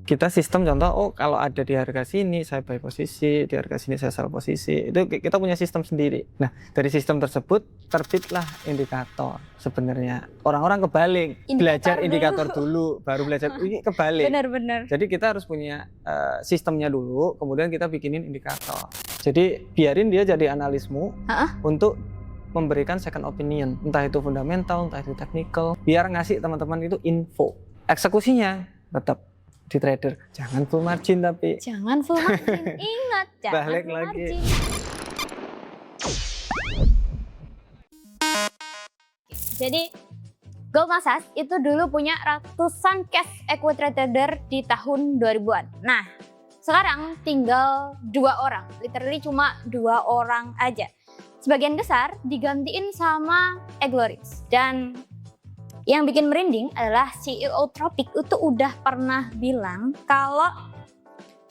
kita sistem contoh, oh kalau ada di harga sini saya buy posisi, di harga sini saya sell posisi. Itu kita punya sistem sendiri. Nah, dari sistem tersebut terbitlah indikator. Sebenarnya orang-orang kebalik, belajar indikator dulu, baru belajar ini kebalik. Benar-benar. Jadi kita harus punya sistemnya dulu, kemudian kita bikinin indikator. Jadi biarin dia jadi analismu untuk memberikan second opinion, entah itu fundamental, entah itu technical, biar ngasih teman-teman itu info. Eksekusinya tetap di trader, jangan full margin tapi. Jangan full margin, ingat jangan Balik full lagi. margin. Jadi Goldman Sachs itu dulu punya ratusan cash equity trader di tahun 2000-an. Nah, sekarang tinggal 2 orang, literally cuma 2 orang aja. Sebagian besar digantiin sama Egloris. Dan yang bikin merinding adalah CEO Tropic itu udah pernah bilang kalau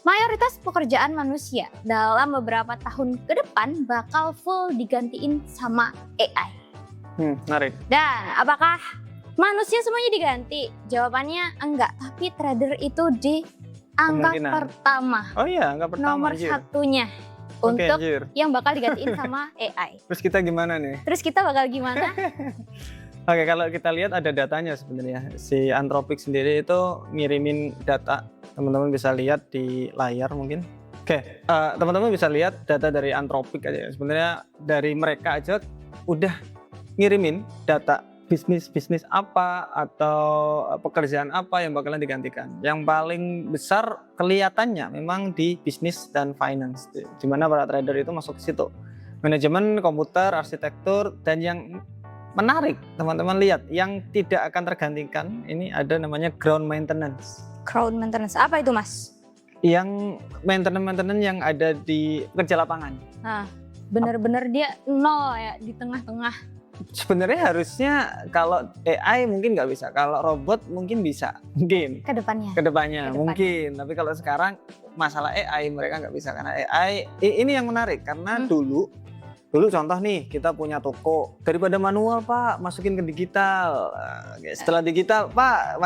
mayoritas pekerjaan manusia dalam beberapa tahun ke depan bakal full digantiin sama AI. Menarik. Dan apakah manusia semuanya diganti? Jawabannya enggak, tapi trader itu di angka Kemungkinan. pertama. Oh iya, angka pertama. Nomor anjir. satunya Oke, untuk anjir. yang bakal digantiin sama AI. Terus kita gimana nih? Terus kita bakal gimana? Oke, kalau kita lihat ada datanya sebenarnya. Si Anthropic sendiri itu ngirimin data. Teman-teman bisa lihat di layar mungkin. Oke, teman-teman bisa lihat data dari Anthropic aja. Sebenarnya dari mereka aja udah ngirimin data bisnis apa atau pekerjaan apa yang bakalan digantikan. Yang paling besar kelihatannya memang di bisnis dan finance, di mana para trader itu masuk ke situ. Manajemen, komputer, arsitektur, dan yang menarik teman-teman lihat yang tidak akan tergantikan ini ada namanya ground maintenance. Crowd maintenance, apa itu mas? Yang maintenance yang ada di kerja lapangan. Nah, bener-bener dia nol ya di tengah-tengah. Sebenarnya harusnya kalau AI mungkin nggak bisa, kalau robot mungkin bisa, mungkin Kedepannya. kedepannya mungkin. Tapi kalau sekarang masalah AI mereka nggak bisa karena AI ini yang menarik karena dulu contoh nih kita punya toko, daripada manual Pak masukin ke digital. Setelah digital Pak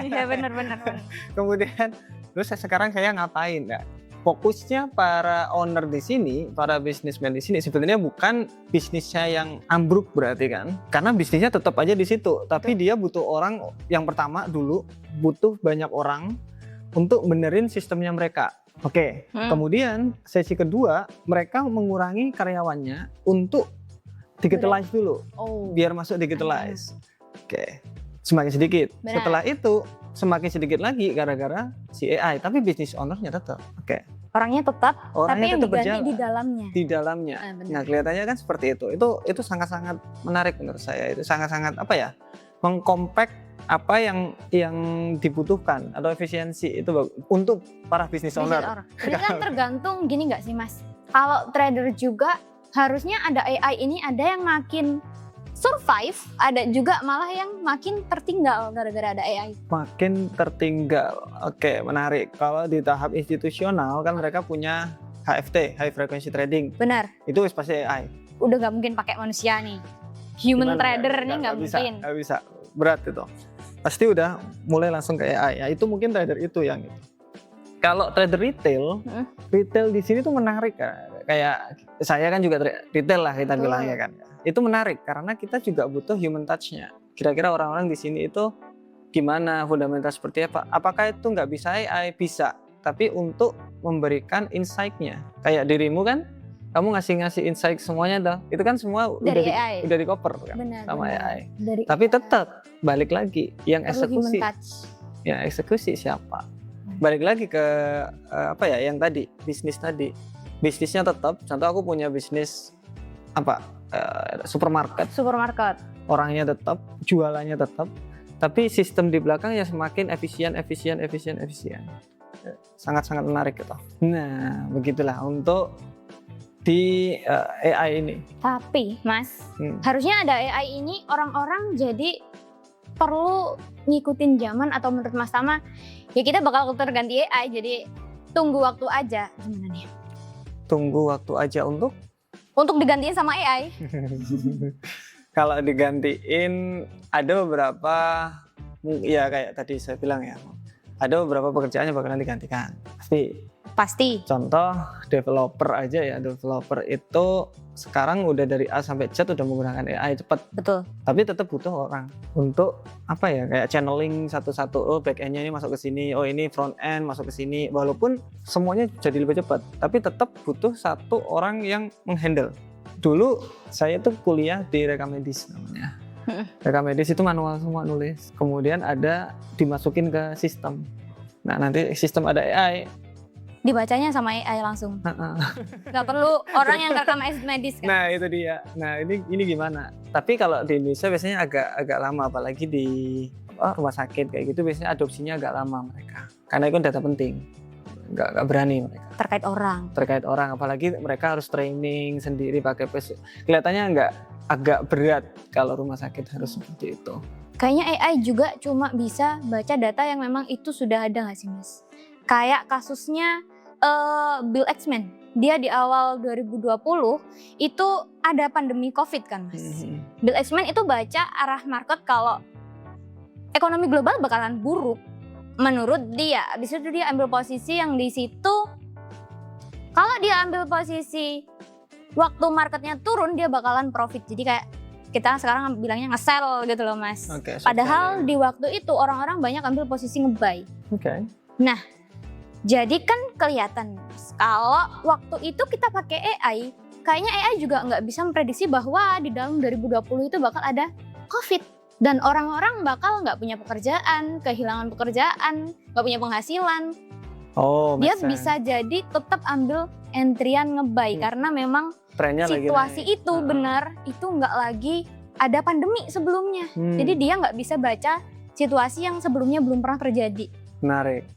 Ya benar-benar. kemudian terus sekarang saya ngapain? Nah, fokusnya para owner di sini, para businessman di sini sebenarnya bukan bisnisnya yang ambruk berarti kan? Karena bisnisnya tetap aja di situ, tapi dia butuh orang. Yang pertama dulu butuh banyak orang untuk benerin sistemnya mereka. Oke, kemudian sesi kedua mereka mengurangi karyawannya untuk digitalize dulu, biar masuk digitalize. Oke, semakin sedikit. Benar. Setelah itu semakin sedikit lagi gara-gara si AI, tapi bisnis ownernya tetap. Oke. Orangnya tetap, tapi Orangnya yang tetap diganti berjalan di dalamnya. di dalamnya. benar. Nah, kelihatannya kan seperti itu. Itu sangat-sangat menarik menurut saya. Itu sangat-sangat apa ya? Mengcompact apa yang dibutuhkan atau efisiensi itu untuk para business owner. Ini kan tergantung gini nggak sih mas? Kalau trader juga harusnya ada AI ini ada yang makin survive, ada juga malah yang makin tertinggal gara-gara ada AI. Makin tertinggal. Oke, menarik. Kalau di tahap institusional kan mereka punya HFT, High Frequency Trading. Benar. Itu pasti AI. Udah nggak mungkin pakai manusia nih. Human Gimana? trader ini nggak bisa, mungkin. nggak bisa. Berat itu. Pasti udah mulai langsung ke AI. Ya, itu mungkin trader itu yang itu. Kalau trader retail, retail di sini tuh menarik. Kayak saya kan juga retail lah kita bilangnya kan. Itu menarik karena kita juga butuh human touch-nya. Kira-kira orang-orang di sini itu gimana, fundamental seperti apa? Apakah itu nggak bisa AI? Bisa. Tapi untuk memberikan insight-nya. Kayak dirimu kan, kamu ngasih insight semuanya dah. Itu kan semua Dari AI. udah di cover kan Benar, sama benar. AI. Dari Tapi tetap balik lagi yang perlu human eksekusi. touch. Ya eksekusi siapa? Balik lagi ke apa ya yang tadi, bisnis tadi. Bisnisnya tetap, contoh aku punya bisnis apa? Supermarket. Orangnya tetap, jualannya tetap, tapi sistem di belakang ya semakin efisien. Sangat-sangat menarik gitu. Nah, begitulah untuk di AI ini. Tapi mas, harusnya ada AI ini orang-orang jadi perlu ngikutin zaman atau menurut Mas Tama ya kita bakal terganti AI, jadi tunggu waktu aja. Gimana nih? Tunggu waktu aja untuk digantiin sama AI. kalau digantiin ada beberapa ya kayak tadi saya bilang ya, ada beberapa pekerjaan yang bakalan digantikan. Pasti. Contoh developer aja ya, developer itu sekarang udah dari A sampai Z udah menggunakan AI cepat. Betul. Tapi tetap butuh orang untuk apa ya, kayak channeling satu-satu. Oh back end-nya ini masuk ke sini, oh ini front end masuk ke sini. Walaupun semuanya jadi lebih cepat, tapi tetap butuh satu orang yang menghandle. Dulu saya tuh kuliah di Rekamedis namanya. Rekamedis itu manual semua nulis. Kemudian ada dimasukin ke sistem. Nah nanti sistem ada AI. Dibacanya sama AI langsung. Nggak perlu orang yang rekam medis kan? Nah itu dia. Nah ini gimana? Tapi kalau di Indonesia biasanya agak lama, apalagi di rumah sakit kayak gitu biasanya adopsinya agak lama mereka. Karena itu data penting. Nggak berani mereka. Terkait orang, apalagi mereka harus training sendiri pakai PC. Kelihatannya agak berat kalau rumah sakit harus seperti itu. Kayaknya AI juga cuma bisa baca data yang memang itu sudah ada nggak sih Mas? Kayak kasusnya Bill Ackman, dia di awal 2020 itu ada pandemi COVID kan Mas. Bill Ackman itu baca arah market kalau ekonomi global bakalan buruk menurut dia. Habis itu dia ambil posisi yang di situ, kalau dia ambil posisi waktu marketnya turun dia bakalan profit. Jadi kayak kita sekarang bilangnya nge-sell gitu loh Mas. Padahal di waktu itu orang-orang banyak ambil posisi nge-buy. Nah, jadi kan kelihatan Mas, kalau waktu itu kita pakai AI, kayaknya AI juga nggak bisa memprediksi bahwa di dalam 2020 itu bakal ada COVID. Dan orang-orang bakal nggak punya pekerjaan, kehilangan pekerjaan, nggak punya penghasilan. Dia bisa jadi tetap ambil entrian nge-buy karena memang trennya situasi itu benar, itu nggak lagi ada pandemi sebelumnya. Jadi dia nggak bisa baca situasi yang sebelumnya belum pernah terjadi. Menarik.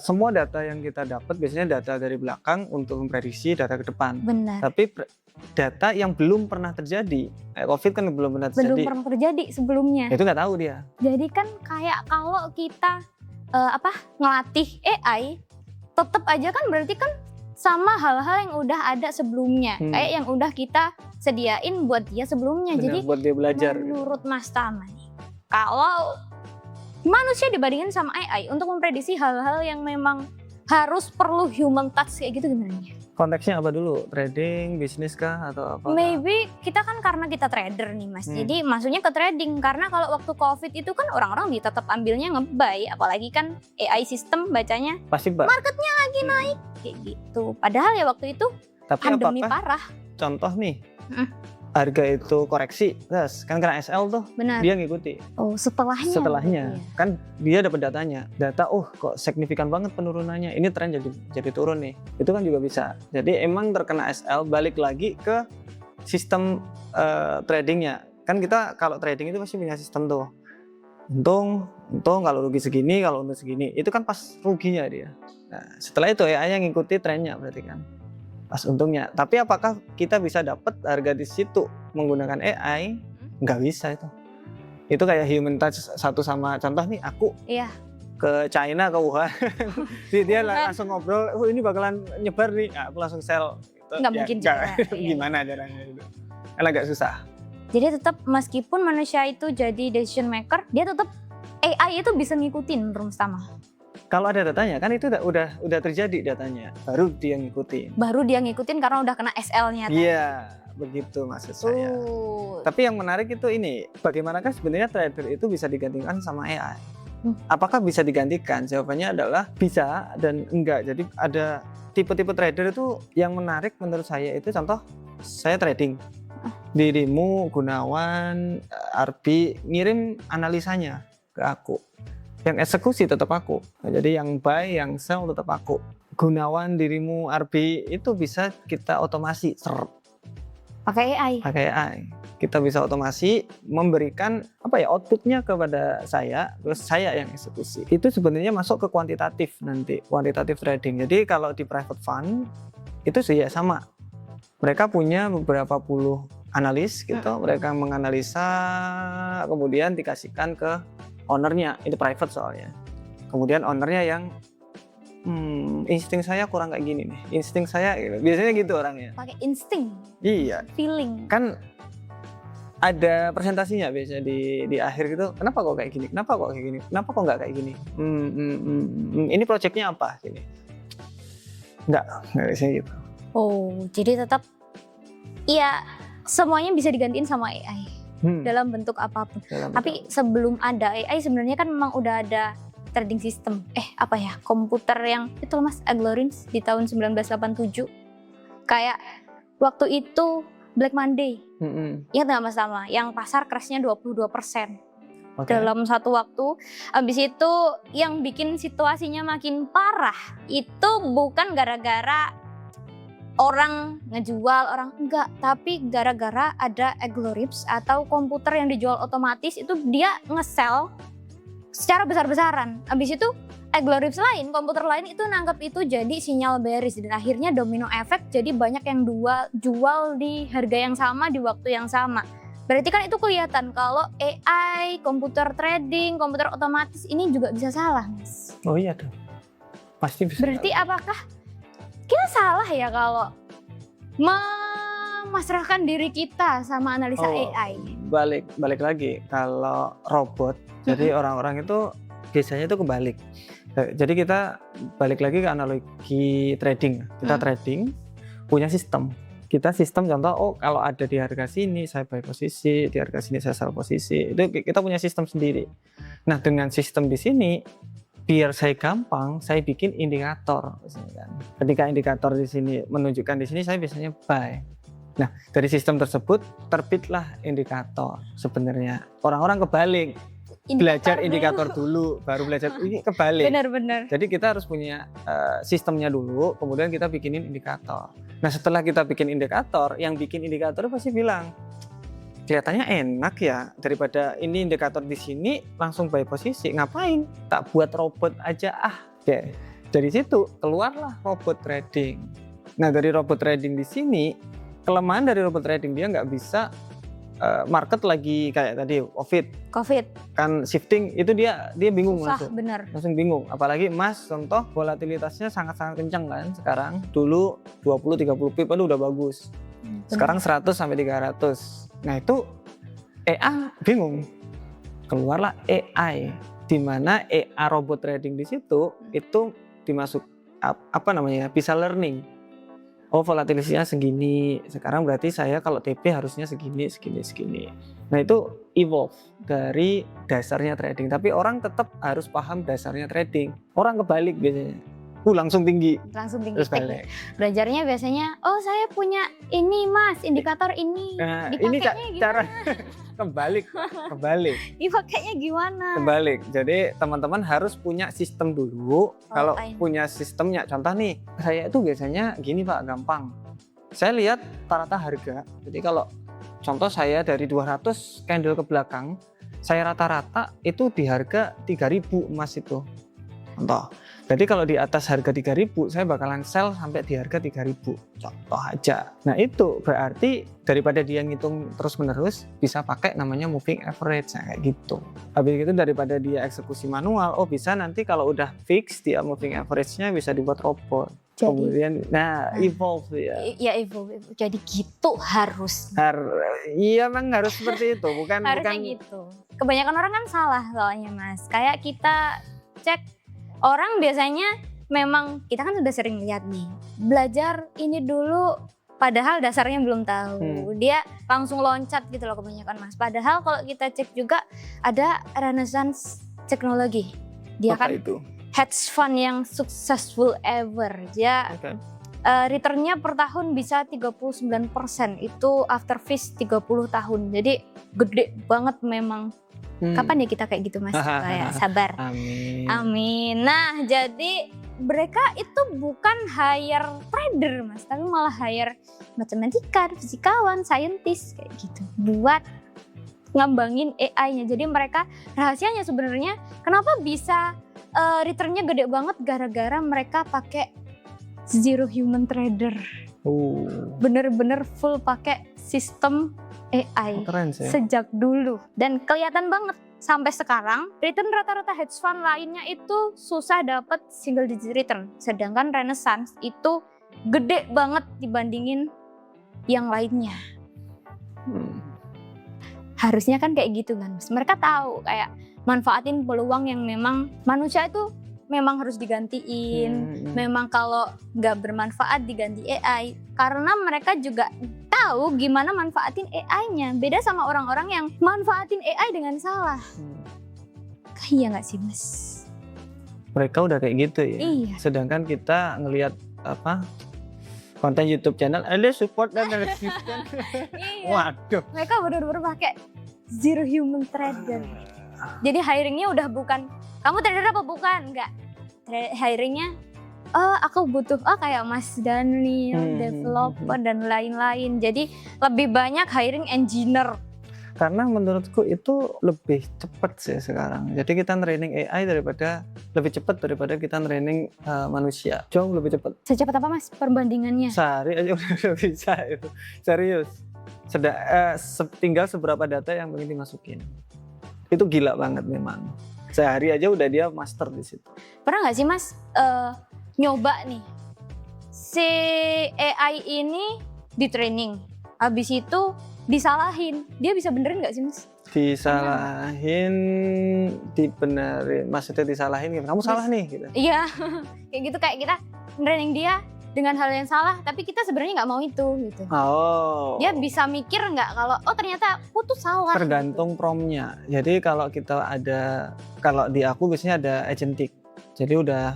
Semua data yang kita dapat biasanya data dari belakang untuk memprediksi data ke depan. Benar. Tapi data yang belum pernah terjadi, COVID kan belum pernah terjadi. Belum pernah terjadi sebelumnya. Itu nggak tahu dia. Jadi kan kayak kalau kita ngelatih AI, tetap aja kan berarti kan sama hal-hal yang udah ada sebelumnya, kayak yang udah kita sediain buat dia sebelumnya. Benar, jadi buat dia belajar. Menurut Mas Tama nih, kalau manusia dibandingin sama AI untuk memprediksi hal-hal yang memang harus perlu human touch kayak gitu gimana ya? Konteksnya apa dulu? Trading, bisnis kah atau apa? Maybe kita kan karena kita trader nih Mas, jadi maksudnya ke trading. Karena kalau waktu COVID itu kan orang-orang tetap ambilnya nge-buy, apalagi kan AI sistem bacanya pasti marketnya lagi naik kayak gitu. Padahal ya waktu itu tapi pandemi parah. Contoh nih, harga itu koreksi, terus kan kena SL tuh, benar. Dia ngikuti. Oh setelahnya, kan dia dapat datanya, kok signifikan banget penurunannya, ini tren jadi turun nih, itu kan juga bisa. Jadi emang terkena SL, balik lagi ke sistem tradingnya. Kan kita kalau trading itu pasti punya sistem tuh, untung kalau rugi segini, kalau untung segini, itu kan pas ruginya dia. Nah, setelah itu AI yang ngikuti trennya berarti kan. Pas untungnya. Tapi apakah kita bisa dapat harga di situ menggunakan AI? Nggak bisa itu. Itu kayak human touch satu sama, contoh nih aku ke China, ke Wuhan. dia langsung ngobrol, oh ini bakalan nyebar nih, aku langsung sell. Nggak mungkin juga. Gimana caranya itu? Kan agak susah. Jadi tetap meskipun manusia itu jadi decision maker, dia tetap AI itu bisa ngikutin menurut Tama. Kalau ada datanya, kan itu udah terjadi datanya, baru dia ngikutin. Karena udah kena SL-nya. Iya, begitu maksud saya. Tapi yang menarik itu ini, bagaimanakah sebenarnya trader itu bisa digantikan sama AI? Apakah bisa digantikan? Jawabannya adalah bisa dan enggak. Jadi ada tipe-tipe trader itu yang menarik menurut saya itu, contoh saya trading. Dirimu, Gunawan, Arbi ngirim analisanya ke aku. Yang eksekusi tetap aku. Jadi yang buy, yang sell tetap aku. Gunawan, dirimu, Arbi itu bisa kita otomasi. Pakai AI. Kita bisa otomasi memberikan outputnya kepada saya, terus saya yang eksekusi. Itu sebenarnya masuk ke kuantitatif nanti, kuantitatif trading. Jadi kalau di private fund itu sih ya sama. Mereka punya beberapa puluh analis gitu, mereka menganalisa kemudian dikasihkan ke ownernya, itu private soalnya. Kemudian ownernya yang insting saya kurang kayak gini nih, insting saya gitu. Biasanya gitu orangnya. Pakai insting. Iya. Feeling. Kan ada presentasinya biasanya di akhir gitu. Kenapa kok kayak gini? Kenapa kok kayak gini? Kenapa kok nggak kayak gini? Ini proyeknya apa? Gini. Nggak biasanya gitu. Oh, jadi tetap ya semuanya bisa digantiin sama AI dalam bentuk apapun. Tapi sebelum ada AI sebenarnya kan memang udah ada trading system. Komputer yang itu loh Mas, Aglorins di tahun 1987. Kayak waktu itu Black Monday. Ingat nggak Mas sama? Yang pasar crashnya 22% dalam satu waktu. Habis itu yang bikin situasinya makin parah itu bukan gara-gara orang ngejual, orang enggak, tapi gara-gara ada Aglorips atau komputer yang dijual otomatis itu dia nge-sell secara besar-besaran. Habis itu Aglorips lain, komputer lain itu nangkep itu jadi sinyal bearish dan akhirnya domino efek, jadi banyak yang jual di harga yang sama di waktu yang sama. Berarti kan itu kelihatan kalau AI, komputer trading, komputer otomatis ini juga bisa salah, Mas. Oh iya tuh, pasti bisa. Berarti apakah kita salah ya kalau memasrahkan diri kita sama analisa AI? Balik lagi, kalau robot, jadi orang-orang itu biasanya itu kebalik. Jadi kita balik lagi ke analogi trading. Kita trading punya sistem. Kita sistem contoh, kalau ada di harga sini saya buy posisi, di harga sini saya sell posisi. Itu kita punya sistem sendiri. Nah, dengan sistem di sini biar saya gampang, saya bikin indikator misalnya kan. Ketika indikator di sini menunjukkan di sini saya biasanya buy. Nah, dari sistem tersebut terbitlah indikator. Sebenarnya orang-orang kebalik. Belajar indikator dulu, baru belajar ini kebalik. Benar-benar. Jadi kita harus punya sistemnya dulu, kemudian kita bikinin indikator. Nah, setelah kita bikin indikator, yang bikin indikator pasti bilang, kelihatannya enak ya, daripada ini indikator di sini langsung buy posisi, ngapain? Tak buat robot aja Oke. Dari situ keluarlah robot trading. Nah, dari robot trading di sini, kelemahan dari robot trading dia nggak bisa market lagi kayak tadi COVID kan shifting itu dia bingung. Susah, bener. Langsung bingung, apalagi emas contoh volatilitasnya sangat-sangat kencang kan sekarang. Dulu 20-30 pip udah bagus, sekarang 100 sampai 300. Nah itu AI bingung, keluarlah AI, di mana AI robot trading di situ itu dimasuk bisa learning. Oh, volatilitasnya segini, sekarang berarti saya kalau TP harusnya segini. Nah itu evolve dari dasarnya trading, tapi orang tetap harus paham dasarnya trading. Orang kebalik biasanya, langsung tinggi. Terus balik. Belajarnya biasanya, saya punya ini Mas, indikator ini. Nah, ini cara kebalik. Dipakainya gimana? Kebalik. Jadi teman-teman harus punya sistem dulu. Kalau punya sistemnya, contoh nih, saya itu biasanya gini Pak, gampang. Saya lihat rata-rata harga. Jadi kalau contoh saya dari 200 candle ke belakang, saya rata-rata itu di harga 3.000 emas itu. Contoh. Jadi kalau di atas harga 3.000, saya bakalan sell sampai di harga 3.000. Contoh aja. Nah itu berarti daripada dia ngitung terus-menerus, bisa pakai namanya moving average, kayak gitu. Habis itu daripada dia eksekusi manual, bisa nanti kalau udah fix dia moving average-nya bisa dibuat robot. Kemudian, evolve ya. Iya evolve. Jadi gitu harus. Iya memang harus seperti itu, harusnya gitu. Kebanyakan orang kan salah soalnya Mas. Kayak kita cek. Orang biasanya memang kita kan sudah sering lihat nih, belajar ini dulu padahal dasarnya belum tahu. Dia langsung loncat gitu loh kebanyakan Mas. Padahal kalau kita cek juga ada Renaissance teknologi. Dia apa kan itu? Hedge fund yang successful ever. Dia returnnya per tahun bisa 39%, itu after fees 30 tahun. Jadi gede banget memang. Kapan ya kita kayak gitu Mas? Kayak sabar. Amin. Nah jadi mereka itu bukan hire trader Mas, tapi malah hire matematika, fisikawan, scientist kayak gitu buat ngembangin AI-nya. Jadi mereka rahasianya sebenarnya kenapa bisa returnnya gede banget gara-gara mereka pakai zero human trader. Bener-bener full pakai sistem AI sejak dulu dan kelihatan banget sampai sekarang return rata-rata hedge fund lainnya itu susah dapat single digit return, sedangkan Renaissance itu gede banget dibandingin yang lainnya. Harusnya kan kayak gitu kan, Mas. Mereka tahu kayak manfaatin peluang yang memang manusia itu memang harus digantiin. Memang kalau nggak bermanfaat diganti AI. Karena mereka juga tahu gimana manfaatin AI-nya. Beda sama orang-orang yang manfaatin AI dengan salah. Iya nggak sih, Mas? Mereka udah kayak gitu ya. Iya. Sedangkan kita ngelihat konten YouTube channel, ada support dan resisten. Iya. Waduh. Mereka benar-benar pakai zero human trader. Jadi hiringnya udah bukan kamu trader apa bukan, enggak. Hiringnya aku butuh kayak Mas Daniel, developer dan lain-lain. Jadi lebih banyak hiring engineer. Karena menurutku itu lebih cepat sih sekarang. Jadi kita training AI lebih cepat daripada kita training manusia. Jauh lebih cepat. Secepat apa Mas perbandingannya? Sehari aja udah bisa itu. Serius. Tinggal seberapa data yang pengen dimasukin. Itu gila banget memang. Sehari aja udah dia master di situ. Pernah nggak sih Mas nyoba nih si AI ini di training, habis itu disalahin, dia bisa benerin nggak sih Mas? Disalahin, dibenerin, maksudnya disalahin gimana? Kamu salah nih gitu. Iya, kayak gitu, kayak kita training dia dengan hal yang salah, tapi kita sebenarnya nggak mau itu gitu. Oh. Dia bisa mikir nggak kalau ternyata aku tuh salah. Tergantung promnya. Jadi kalau di aku biasanya ada agentic. Jadi udah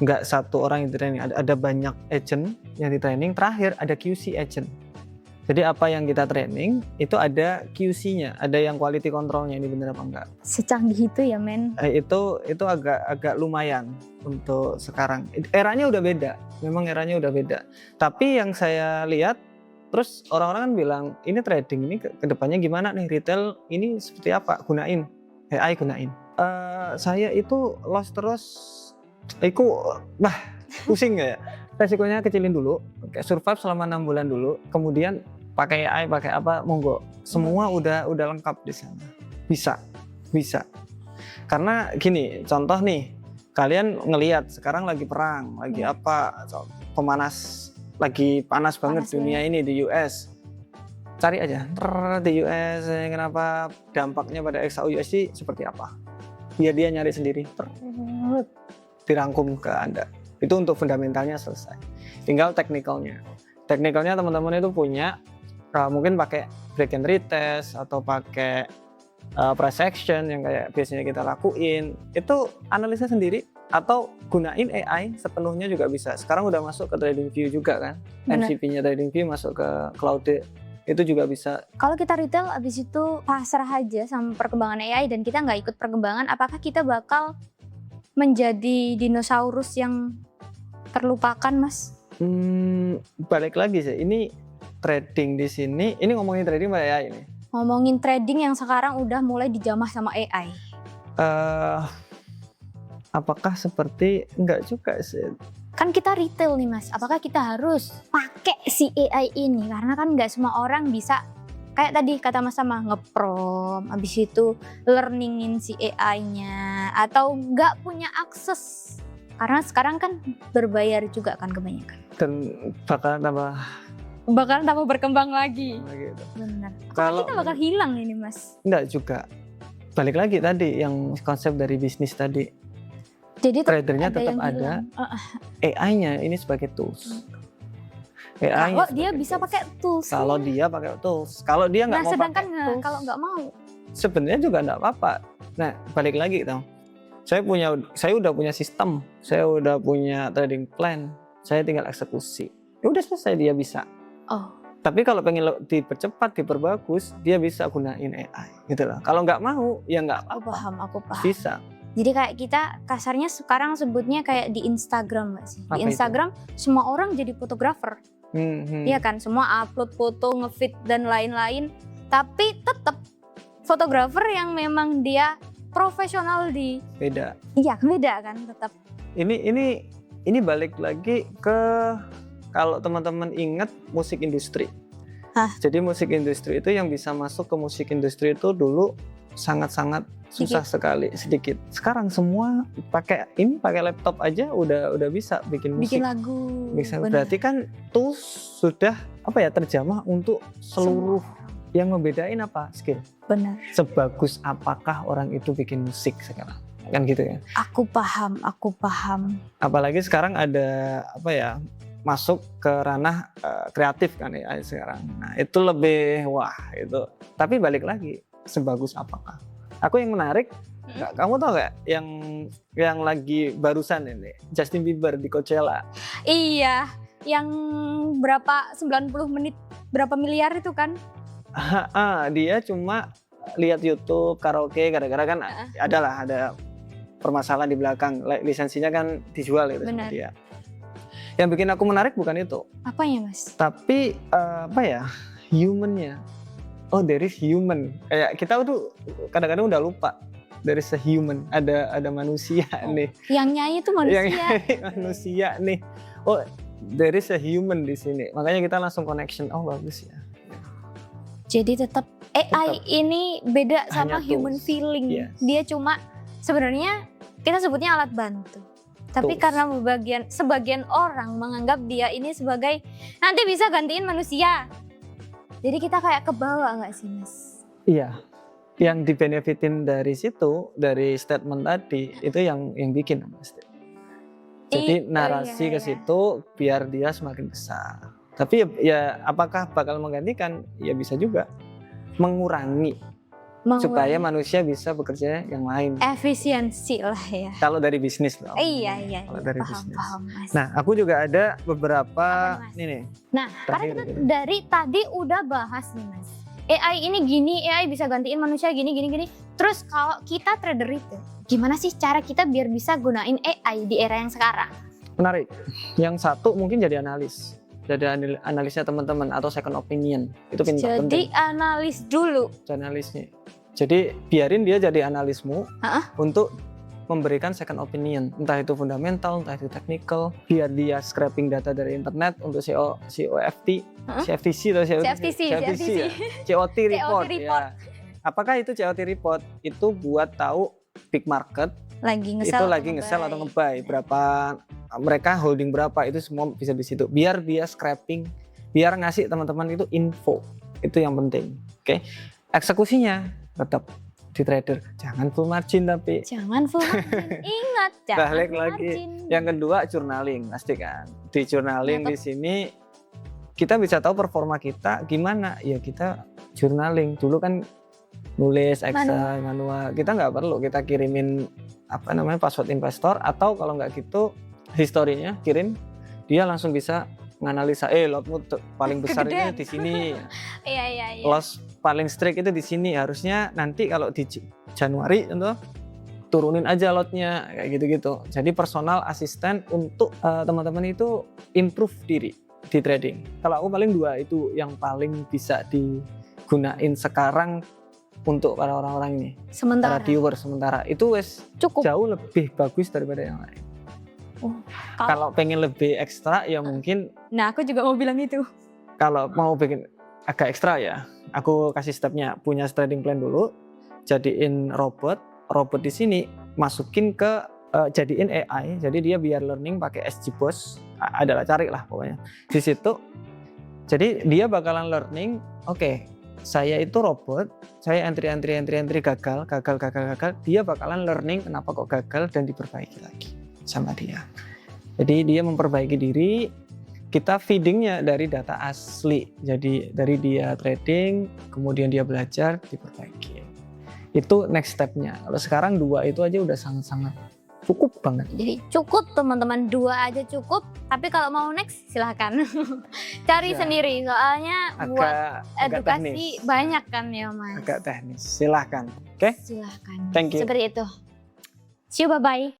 nggak satu orang yang di training, ada banyak agent yang di training. Terakhir ada QC agent. Jadi apa yang kita training itu ada QC-nya, ada yang quality control-nya ini benar apa enggak. Secanggih itu ya men. Itu agak lumayan untuk sekarang. Eranya udah beda, memang eranya udah beda. Tapi yang saya lihat, terus orang-orang kan bilang ini trading ini kedepannya gimana nih, retail ini seperti apa, gunain AI gunain. Saya itu loss terus, pusing nggak ya? Resikonya kecilin dulu, kayak survive selama 6 bulan dulu, kemudian pakai AI, pakai apa, monggo. Semua udah lengkap di sana. Bisa. Karena gini, contoh nih, kalian ngelihat sekarang lagi perang, lagi apa, lagi panas banget dunia ini di US. Cari aja di US, kenapa dampaknya pada XAU/USD seperti apa. Biar dia nyari sendiri, dirangkum ke Anda. Itu untuk fundamentalnya selesai. Tinggal teknikalnya. Teknikalnya teman-teman itu punya, mungkin pakai break and retest atau pakai price action yang kayak biasanya kita lakuin. Itu analisa sendiri atau gunain AI sepenuhnya juga bisa. Sekarang udah masuk ke TradingView juga kan. MCP-nya TradingView masuk ke cloud, itu juga bisa. Kalau kita retail abis itu pasrah aja sama perkembangan AI dan kita nggak ikut perkembangan, apakah kita bakal menjadi dinosaurus yang terlupakan, Mas? Balik lagi sih, ini trading di sini, ini ngomongin trading pada AI ini. Ngomongin trading yang sekarang udah mulai dijamah sama AI. Apakah seperti, enggak juga sih. Kan kita retail nih Mas, apakah kita harus pakai si AI ini? Karena kan nggak semua orang bisa, kayak tadi kata Mas sama nge-prom, abis itu learningin si AI-nya, atau nggak punya akses. Karena sekarang kan berbayar juga kan kebanyakan. Dan bakalan tambah berkembang lagi. Gitu. Benar. Kalau kita bakal hilang ini Mas? Enggak juga. Balik lagi tadi yang konsep dari bisnis tadi. Jadi tradernya tetap ada, AI-nya ini sebagai tools. Kalau dia bisa pakai tools. Kalau dia pakai tools. Kalau dia nggak mau pakai tools. Sedangkan kalau nggak mau. Sebenarnya juga nggak apa-apa. Nah, balik lagi gitu. Saya udah punya sistem, saya udah punya trading plan, saya tinggal eksekusi. Ya udah selesai, dia bisa. Oh. Tapi kalau pengen dipercepat, diperbagus, dia bisa gunain AI, gitu loh. Kalau nggak mau, ya nggak apa-apa. Aku paham. Bisa. Jadi kayak kita kasarnya sekarang sebutnya kayak di Instagram nggak sih? Di Instagram itu? Semua orang jadi fotografer. Iya kan, semua upload foto, ngefit dan lain-lain. Tapi tetap fotografer yang memang dia profesional di beda. Iya, beda kan tetap. Ini balik lagi ke kalau teman-teman ingat musik industri. Jadi musik industri itu yang bisa masuk ke musik industri itu dulu sangat-sangat susah sekali, sedikit. Sekarang semua pakai laptop aja udah bisa bikin musik. Bikin lagu. Bisa. Berarti kan tools sudah terjamah untuk seluruh yang membedain apa? Skill. Benar. Sebagus apakah orang itu bikin musik sekarang? Kan gitu ya. Aku paham. Apalagi sekarang ada apa ya? Masuk ke ranah kreatif kan ya sekarang. Nah, itu lebih wah itu. Tapi balik lagi, sebagus apakah? Aku yang menarik, kamu tau gak yang lagi barusan ini Justin Bieber di Coachella? Iya, yang berapa 90 menit berapa miliar itu kan? Dia cuma lihat YouTube karaoke gara-gara kan ada permasalahan di belakang, lisensinya kan dijual itu sama dia. Yang bikin aku menarik bukan itu. Apanya, Mas? Tapi apa ya? Humannya. Oh, there is human. Kayak kita tuh kadang-kadang udah lupa. There is a human. Ada manusia nih. Yang nyanyi tuh manusia. Yang nyanyi manusia nih. Oh, there is a human di sini. Makanya kita langsung connection. Oh, bagus ya. Jadi tetap AI ini beda sama human feeling. Yes. Dia cuma sebenarnya kita sebutnya alat bantu. Tapi karena sebagian orang menganggap dia ini sebagai nanti bisa gantiin manusia. Jadi kita kayak kebawa nggak sih, Mas? Iya. Yang dibenefitin dari situ, dari statement tadi, itu yang bikin Mas. Jadi narasi ke situ biar dia semakin besar. Tapi ya apakah bakal menggantikan? Ya bisa juga mengurangi supaya manusia bisa bekerja yang lain. Efisiensi lah ya. Kalau dari bisnis loh. Iya. Kalau dari bisnis. Paham, Mas. Nah, aku juga ada beberapa ini. Nah, karena kita dari tadi udah bahas nih, Mas. AI ini gini, AI bisa gantiin manusia gini. Terus kalau kita trader itu, gimana sih cara kita biar bisa gunain AI di era yang sekarang? Menarik. Yang satu mungkin jadi analis. Jadi analisnya teman-teman atau second opinion. Itu penting. Jadi analis dulu. Analisnya. Jadi biarin dia jadi analismu untuk memberikan second opinion. Entah itu fundamental, entah itu technical. Biar dia scraping data dari internet untuk COFT, CFTC atau CFTC ya. COT report. Ya. Apakah itu COT report? Itu buat tahu big market lagi ngesel atau nge-buy, berapa mereka holding berapa, itu semua bisa di situ. Biar dia scraping, biar ngasih teman-teman itu info. Itu yang penting. Oke. Eksekusinya tetap di trader, jangan full margin tapi. Jangan full margin. Ingat, jangan balik full lagi. margin. Yang kedua journaling, pasti kan. Di journaling di sini kita bisa tahu performa kita gimana. Ya kita journaling. Dulu kan nulis Excel manual. Kita nggak perlu kita kirimin password investor, atau kalau nggak gitu historinya kirim, dia langsung bisa menganalisa lotmu paling besar ini di sini. Iya. Loss paling strict itu di sini. Harusnya nanti kalau di Januari contoh turunin aja lotnya kayak gitu-gitu. Jadi personal asisten untuk teman-teman itu improve diri di trading. Kalau aku paling dua itu yang paling bisa digunain sekarang untuk para orang-orang ini, para viewer sementara itu wes cukup jauh lebih bagus daripada yang lain. Kalau pengen lebih ekstra ya mungkin. Nah, aku juga mau bilang itu. Kalau mau bikin agak ekstra ya, aku kasih stepnya. Punya trading plan dulu, jadiin robot di sini masukin ke jadiin AI. Jadi dia biar learning pakai SGBoss, adalah cari lah pokoknya di situ. Jadi dia bakalan learning. Oke. Saya itu robot, saya entry gagal. Dia bakalan learning kenapa kok gagal dan diperbaiki lagi sama dia. Jadi dia memperbaiki diri, kita feedingnya dari data asli. Jadi dari dia trading, kemudian dia belajar, diperbaiki. Itu next stepnya. Kalau sekarang dua itu aja udah sangat-sangat cukup banget. Jadi cukup teman-teman, dua aja cukup. Tapi kalau mau next silahkan cari sendiri. Soalnya buat edukasi teknis. Banyak kan ya Mas. Agak teknis. Silahkan. Oke? Silahkan. Thank you. Seperti itu. See you, bye-bye.